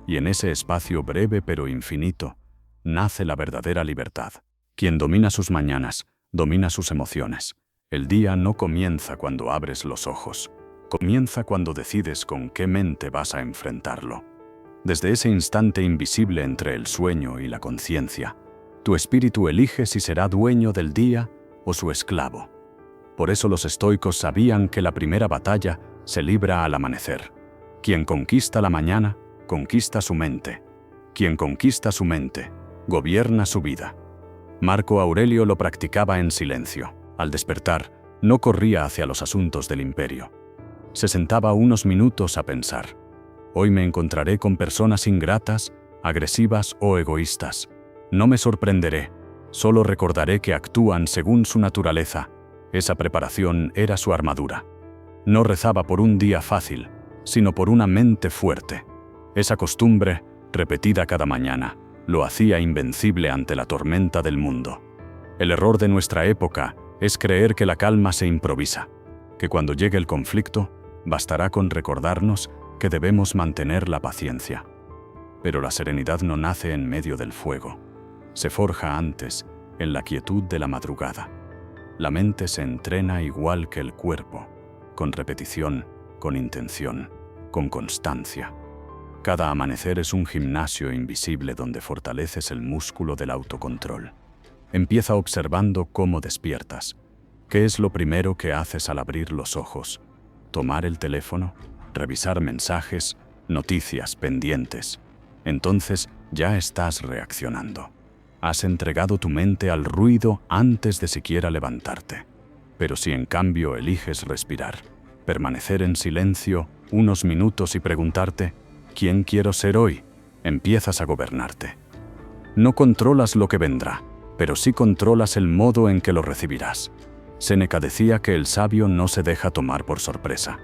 Y en ese espacio breve pero infinito, nace la verdadera libertad. Quien domina sus mañanas, domina sus emociones. El día no comienza cuando abres los ojos. Comienza cuando decides con qué mente vas a enfrentarlo. Desde ese instante invisible entre el sueño y la conciencia, tu espíritu elige si será dueño del día o su esclavo. Por eso los estoicos sabían que la primera batalla se libra al amanecer. Quien conquista la mañana, conquista su mente. Quien conquista su mente, gobierna su vida. Marco Aurelio lo practicaba en silencio. Al despertar, no corría hacia los asuntos del imperio. Se sentaba unos minutos a pensar. Hoy me encontraré con personas ingratas, agresivas o egoístas. No me sorprenderé, solo recordaré que actúan según su naturaleza. Esa preparación era su armadura. No rezaba por un día fácil, sino por una mente fuerte. Esa costumbre, repetida cada mañana, lo hacía invencible ante la tormenta del mundo. El error de nuestra época es creer que la calma se improvisa, que cuando llegue el conflicto, bastará con recordarnos que debemos mantener la paciencia. Pero la serenidad no nace en medio del fuego. Se forja antes, en la quietud de la madrugada. La mente se entrena igual que el cuerpo, con repetición, con intención, con constancia. Cada amanecer es un gimnasio invisible donde fortaleces el músculo del autocontrol. Empieza observando cómo despiertas. ¿Qué es lo primero que haces al abrir los ojos? ¿Tomar el teléfono? ¿Revisar mensajes? ¿Noticias pendientes? Entonces ya estás reaccionando. Has entregado tu mente al ruido antes de siquiera levantarte. Pero si en cambio eliges respirar, permanecer en silencio unos minutos y preguntarte, ¿quién quiero ser hoy?, empiezas a gobernarte. No controlas lo que vendrá, pero sí controlas el modo en que lo recibirás. Séneca decía que el sabio no se deja tomar por sorpresa.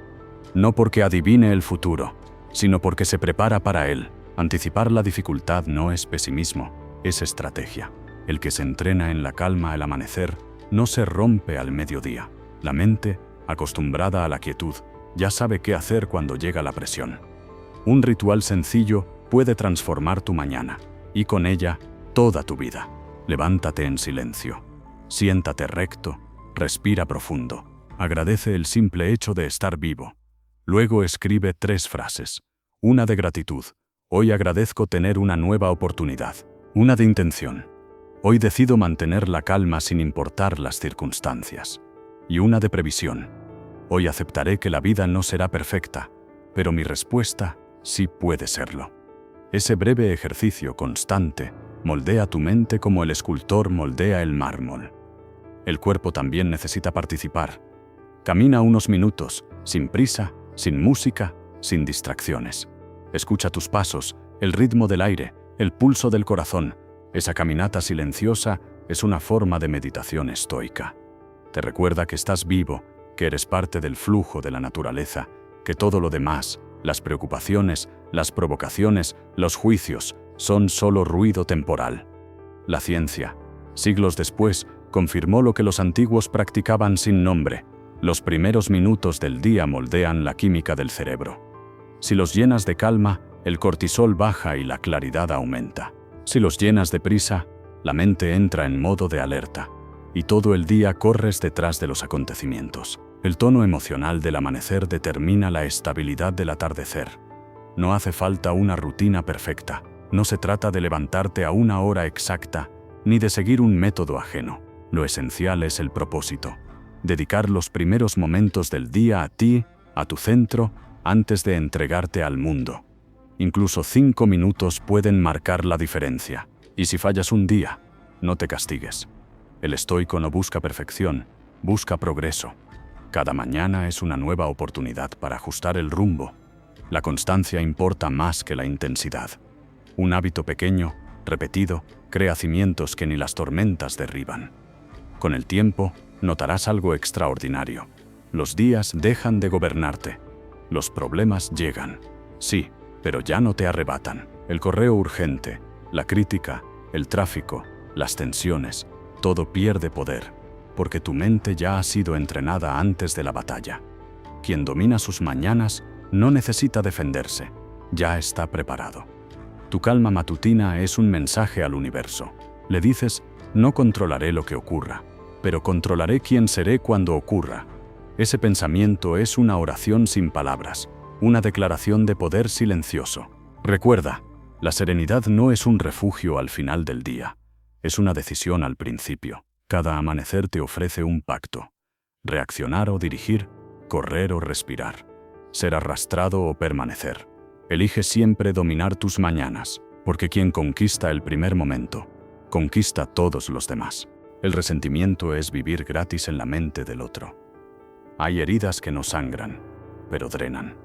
No porque adivine el futuro, sino porque se prepara para él. Anticipar la dificultad no es pesimismo, es estrategia. El que se entrena en la calma al amanecer no se rompe al mediodía. La mente, acostumbrada a la quietud, ya sabe qué hacer cuando llega la presión. Un ritual sencillo puede transformar tu mañana, y con ella, toda tu vida. Levántate en silencio. Siéntate recto, respira profundo. Agradece el simple hecho de estar vivo. Luego escribe 3 frases. Una de gratitud. Hoy agradezco tener una nueva oportunidad. Una de intención. Hoy decido mantener la calma sin importar las circunstancias. Y una de previsión. Hoy aceptaré que la vida no será perfecta, pero mi respuesta sí puede serlo. Ese breve ejercicio constante moldea tu mente como el escultor moldea el mármol. El cuerpo también necesita participar. Camina unos minutos, sin prisa, sin música, sin distracciones. Escucha tus pasos, el ritmo del aire, el pulso del corazón. Esa caminata silenciosa es una forma de meditación estoica. Te recuerda que estás vivo, que eres parte del flujo de la naturaleza, que todo lo demás, las preocupaciones, las provocaciones, los juicios, son solo ruido temporal. La ciencia, siglos después, confirmó lo que los antiguos practicaban sin nombre. Los primeros minutos del día moldean la química del cerebro. Si los llenas de calma, el cortisol baja y la claridad aumenta. Si los llenas de prisa, la mente entra en modo de alerta, y todo el día corres detrás de los acontecimientos. El tono emocional del amanecer determina la estabilidad del atardecer. No hace falta una rutina perfecta. No se trata de levantarte a una hora exacta, ni de seguir un método ajeno. Lo esencial es el propósito. Dedicar los primeros momentos del día a ti, a tu centro, antes de entregarte al mundo. Incluso 5 minutos pueden marcar la diferencia. Y si fallas un día, no te castigues. El estoico no busca perfección, busca progreso. Cada mañana es una nueva oportunidad para ajustar el rumbo. La constancia importa más que la intensidad. Un hábito pequeño, repetido, crea cimientos que ni las tormentas derriban. Con el tiempo, notarás algo extraordinario. Los días dejan de gobernarte. Los problemas llegan. Sí, pero ya no te arrebatan. El correo urgente, la crítica, el tráfico, las tensiones, todo pierde poder, porque tu mente ya ha sido entrenada antes de la batalla. Quien domina sus mañanas no necesita defenderse, ya está preparado. Tu calma matutina es un mensaje al universo. Le dices, no controlaré lo que ocurra, pero controlaré quién seré cuando ocurra. Ese pensamiento es una oración sin palabras, una declaración de poder silencioso. Recuerda, la serenidad no es un refugio al final del día, es una decisión al principio. Cada amanecer te ofrece un pacto. Reaccionar o dirigir, correr o respirar, ser arrastrado o permanecer. Elige siempre dominar tus mañanas. Porque quien conquista el primer momento, conquista todos los demás. El resentimiento es vivir gratis en la mente del otro. Hay heridas que no sangran, pero drenan.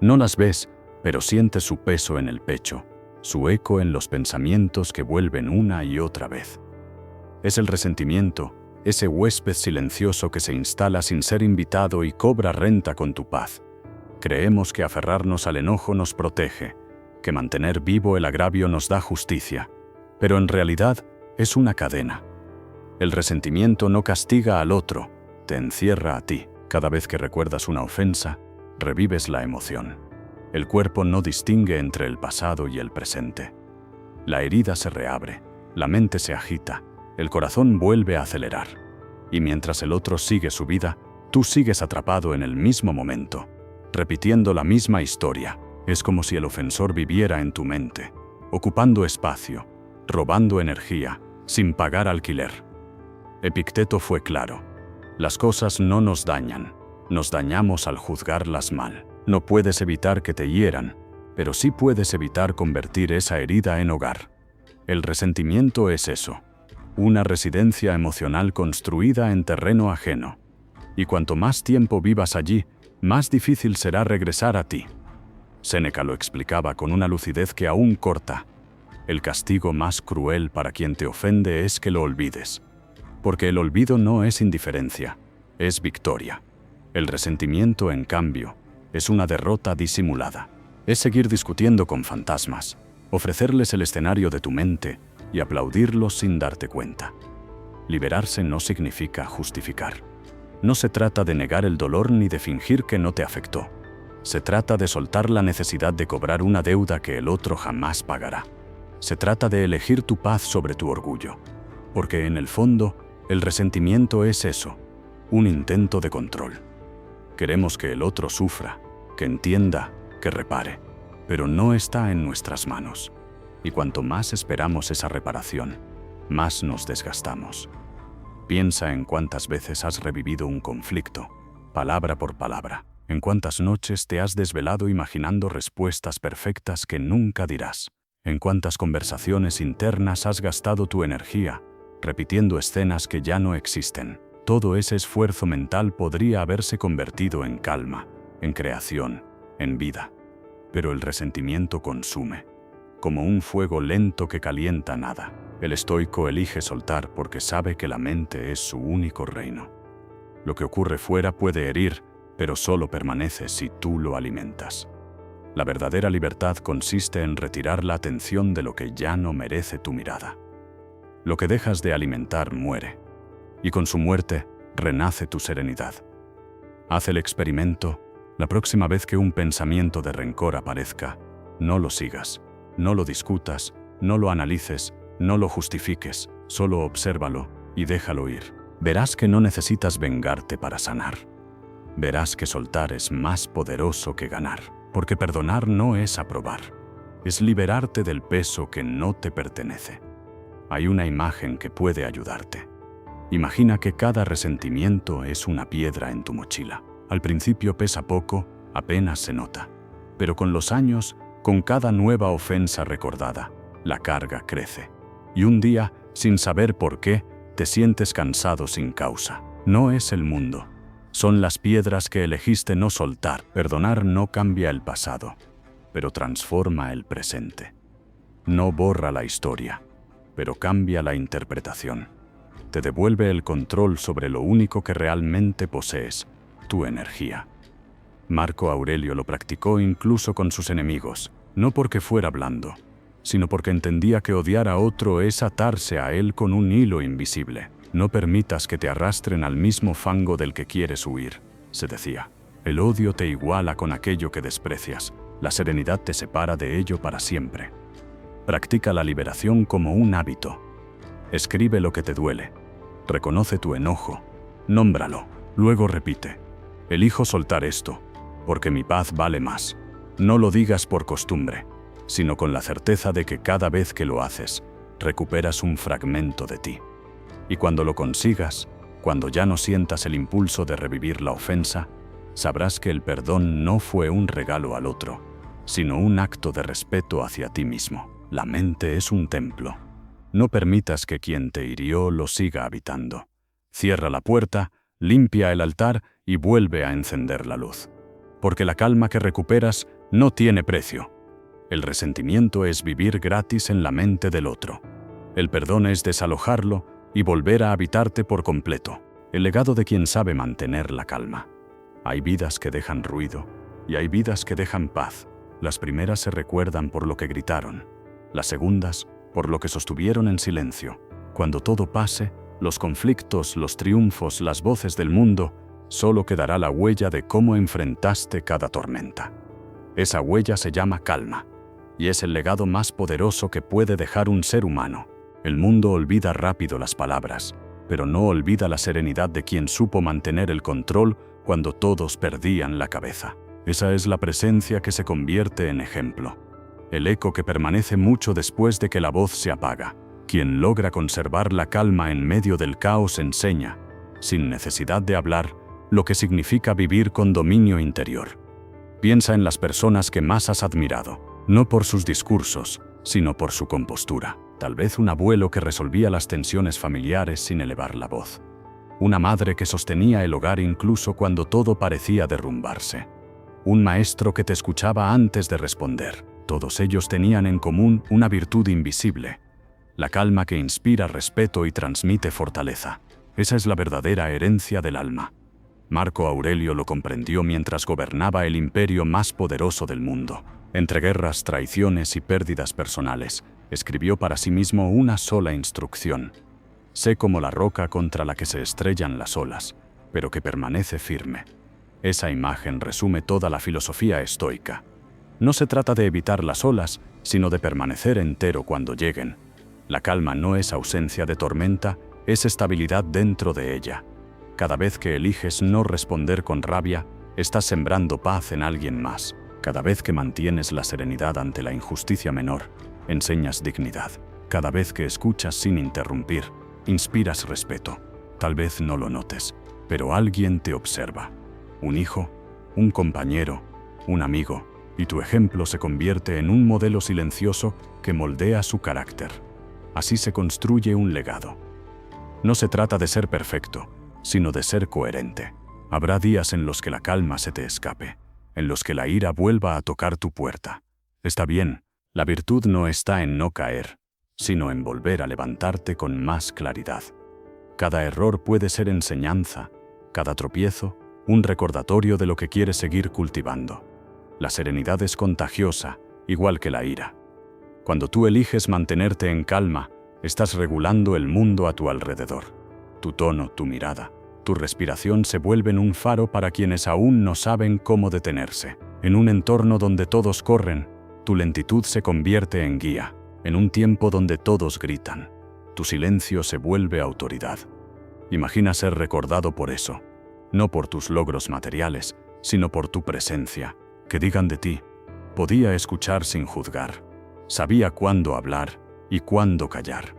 No las ves, pero sientes su peso en el pecho, su eco en los pensamientos que vuelven una y otra vez. Es el resentimiento, ese huésped silencioso que se instala sin ser invitado y cobra renta con tu paz. Creemos que aferrarnos al enojo nos protege, que mantener vivo el agravio nos da justicia, pero en realidad es una cadena. El resentimiento no castiga al otro, te encierra a ti. Cada vez que recuerdas una ofensa, revives la emoción. El cuerpo no distingue entre el pasado y el presente. La herida se reabre, la mente se agita, el corazón vuelve a acelerar. Y mientras el otro sigue su vida, tú sigues atrapado en el mismo momento, repitiendo la misma historia. Es como si el ofensor viviera en tu mente, ocupando espacio, robando energía, sin pagar alquiler. Epicteto fue claro. Las cosas no nos dañan, nos dañamos al juzgarlas mal. No puedes evitar que te hieran, pero sí puedes evitar convertir esa herida en hogar. El resentimiento es eso, una residencia emocional construida en terreno ajeno. Y cuanto más tiempo vivas allí, más difícil será regresar a ti. Séneca lo explicaba con una lucidez que aún corta. El castigo más cruel para quien te ofende es que lo olvides. Porque el olvido no es indiferencia, es victoria. El resentimiento, en cambio, es una derrota disimulada. Es seguir discutiendo con fantasmas, ofrecerles el escenario de tu mente y aplaudirlos sin darte cuenta. Liberarse no significa justificar. No se trata de negar el dolor ni de fingir que no te afectó. Se trata de soltar la necesidad de cobrar una deuda que el otro jamás pagará. Se trata de elegir tu paz sobre tu orgullo. Porque en el fondo, el resentimiento es eso, un intento de control. Queremos que el otro sufra, que entienda, que repare, pero no está en nuestras manos. Y cuanto más esperamos esa reparación, más nos desgastamos. Piensa en cuántas veces has revivido un conflicto, palabra por palabra. En cuántas noches te has desvelado imaginando respuestas perfectas que nunca dirás. En cuántas conversaciones internas has gastado tu energía, repitiendo escenas que ya no existen. Todo ese esfuerzo mental podría haberse convertido en calma, en creación, en vida. Pero el resentimiento consume, como un fuego lento que calienta nada. El estoico elige soltar porque sabe que la mente es su único reino. Lo que ocurre fuera puede herir, pero solo permanece si tú lo alimentas. La verdadera libertad consiste en retirar la atención de lo que ya no merece tu mirada. Lo que dejas de alimentar muere, y con su muerte renace tu serenidad. Haz el experimento. La próxima vez que un pensamiento de rencor aparezca, no lo sigas, no lo discutas, no lo analices, no lo justifiques, solo obsérvalo y déjalo ir. Verás que no necesitas vengarte para sanar. Verás que soltar es más poderoso que ganar, porque perdonar no es aprobar, es liberarte del peso que no te pertenece. Hay una imagen que puede ayudarte. Imagina que cada resentimiento es una piedra en tu mochila. Al principio pesa poco, apenas se nota. Pero con los años, con cada nueva ofensa recordada, la carga crece. Y un día, sin saber por qué, te sientes cansado sin causa. No es el mundo. Son las piedras que elegiste no soltar. Perdonar no cambia el pasado, pero transforma el presente. No borra la historia, pero cambia la interpretación. Te devuelve el control sobre lo único que realmente posees, tu energía. Marco Aurelio lo practicó incluso con sus enemigos, no porque fuera blando, sino porque entendía que odiar a otro es atarse a él con un hilo invisible. No permitas que te arrastren al mismo fango del que quieres huir, se decía. El odio te iguala con aquello que desprecias, la serenidad te separa de ello para siempre. Practica la liberación como un hábito. Escribe lo que te duele. Reconoce tu enojo. Nómbralo. Luego repite: elijo soltar esto, porque mi paz vale más. No lo digas por costumbre, sino con la certeza de que cada vez que lo haces, recuperas un fragmento de ti. Y cuando lo consigas, cuando ya no sientas el impulso de revivir la ofensa, sabrás que el perdón no fue un regalo al otro, sino un acto de respeto hacia ti mismo. La mente es un templo. No permitas que quien te hirió lo siga habitando. Cierra la puerta, limpia el altar y vuelve a encender la luz. Porque la calma que recuperas no tiene precio. El resentimiento es vivir gratis en la mente del otro. El perdón es desalojarlo y volver a habitarte por completo. El legado de quien sabe mantener la calma. Hay vidas que dejan ruido y hay vidas que dejan paz. Las primeras se recuerdan por lo que gritaron, las segundas por lo que sostuvieron en silencio. Cuando todo pase, los conflictos, los triunfos, las voces del mundo, solo quedará la huella de cómo enfrentaste cada tormenta. Esa huella se llama calma, y es el legado más poderoso que puede dejar un ser humano. El mundo olvida rápido las palabras, pero no olvida la serenidad de quien supo mantener el control cuando todos perdían la cabeza. Esa es la presencia que se convierte en ejemplo. El eco que permanece mucho después de que la voz se apaga. Quien logra conservar la calma en medio del caos enseña, sin necesidad de hablar, lo que significa vivir con dominio interior. Piensa en las personas que más has admirado, no por sus discursos, sino por su compostura. Tal vez un abuelo que resolvía las tensiones familiares sin elevar la voz. Una madre que sostenía el hogar incluso cuando todo parecía derrumbarse. Un maestro que te escuchaba antes de responder. Todos ellos tenían en común una virtud invisible, la calma que inspira respeto y transmite fortaleza. Esa es la verdadera herencia del alma. Marco Aurelio lo comprendió mientras gobernaba el imperio más poderoso del mundo. Entre guerras, traiciones y pérdidas personales, escribió para sí mismo una sola instrucción. Sé como la roca contra la que se estrellan las olas, pero que permanece firme. Esa imagen resume toda la filosofía estoica. No se trata de evitar las olas, sino de permanecer entero cuando lleguen. La calma no es ausencia de tormenta, es estabilidad dentro de ella. Cada vez que eliges no responder con rabia, estás sembrando paz en alguien más. Cada vez que mantienes la serenidad ante la injusticia menor, enseñas dignidad. Cada vez que escuchas sin interrumpir, inspiras respeto. Tal vez no lo notes, pero alguien te observa. Un hijo, un compañero, un amigo, y tu ejemplo se convierte en un modelo silencioso que moldea su carácter. Así se construye un legado. No se trata de ser perfecto, sino de ser coherente. Habrá días en los que la calma se te escape, en los que la ira vuelva a tocar tu puerta. Está bien, la virtud no está en no caer, sino en volver a levantarte con más claridad. Cada error puede ser enseñanza, cada tropiezo, un recordatorio de lo que quieres seguir cultivando. La serenidad es contagiosa, igual que la ira. Cuando tú eliges mantenerte en calma, estás regulando el mundo a tu alrededor. Tu tono, tu mirada, tu respiración se vuelven un faro para quienes aún no saben cómo detenerse. En un entorno donde todos corren, tu lentitud se convierte en guía. En un tiempo donde todos gritan, tu silencio se vuelve autoridad. Imagina ser recordado por eso, no por tus logros materiales, sino por tu presencia. Que digan de ti, podía escuchar sin juzgar, sabía cuándo hablar y cuándo callar.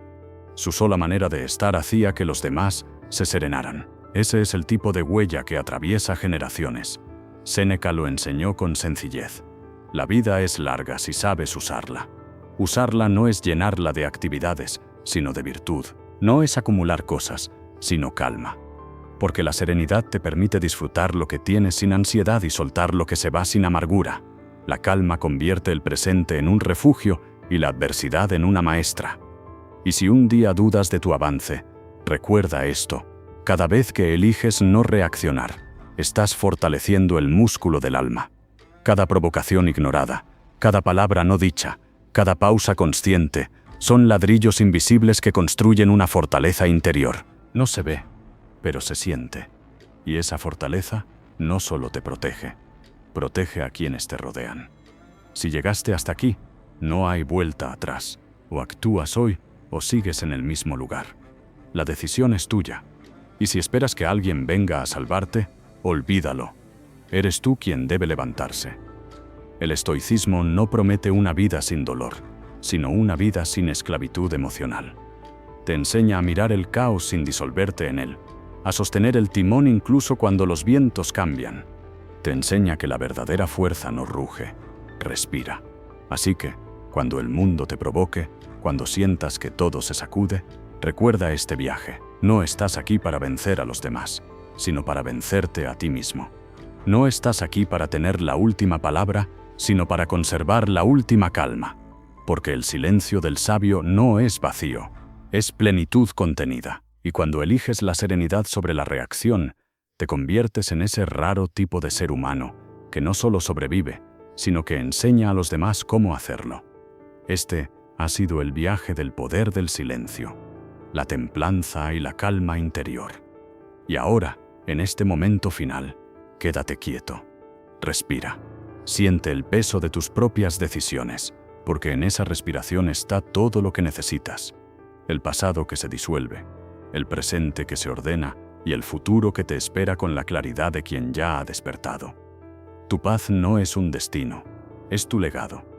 Su sola manera de estar hacía que los demás se serenaran. Ese es el tipo de huella que atraviesa generaciones. Séneca lo enseñó con sencillez. La vida es larga si sabes usarla. Usarla no es llenarla de actividades, sino de virtud. No es acumular cosas, sino calma. Porque la serenidad te permite disfrutar lo que tienes sin ansiedad y soltar lo que se va sin amargura. La calma convierte el presente en un refugio y la adversidad en una maestra. Y si un día dudas de tu avance, recuerda esto. Cada vez que eliges no reaccionar, estás fortaleciendo el músculo del alma. Cada provocación ignorada, cada palabra no dicha, cada pausa consciente, son ladrillos invisibles que construyen una fortaleza interior. No se ve, pero se siente. Y esa fortaleza no solo te protege, protege a quienes te rodean. Si llegaste hasta aquí, no hay vuelta atrás. O actúas hoy o sigues en el mismo lugar. La decisión es tuya. Y si esperas que alguien venga a salvarte, olvídalo. Eres tú quien debe levantarse. El estoicismo no promete una vida sin dolor, sino una vida sin esclavitud emocional. Te enseña a mirar el caos sin disolverte en él, a sostener el timón incluso cuando los vientos cambian. Te enseña que la verdadera fuerza no ruge, respira. Así que, Cuando el mundo te provoque, cuando sientas que todo se sacude, recuerda este viaje. No estás aquí para vencer a los demás, sino para vencerte a ti mismo. No estás aquí para tener la última palabra, sino para conservar la última calma. Porque el silencio del sabio no es vacío, es plenitud contenida. Y cuando eliges la serenidad sobre la reacción, te conviertes en ese raro tipo de ser humano que no solo sobrevive, sino que enseña a los demás cómo hacerlo. Este ha sido el viaje del poder del silencio, la templanza y la calma interior. Y ahora, en este momento final, quédate quieto. Respira. Siente el peso de tus propias decisiones, porque en esa respiración está todo lo que necesitas. El pasado que se disuelve, el presente que se ordena y el futuro que te espera con la claridad de quien ya ha despertado. Tu paz no es un destino, es tu legado.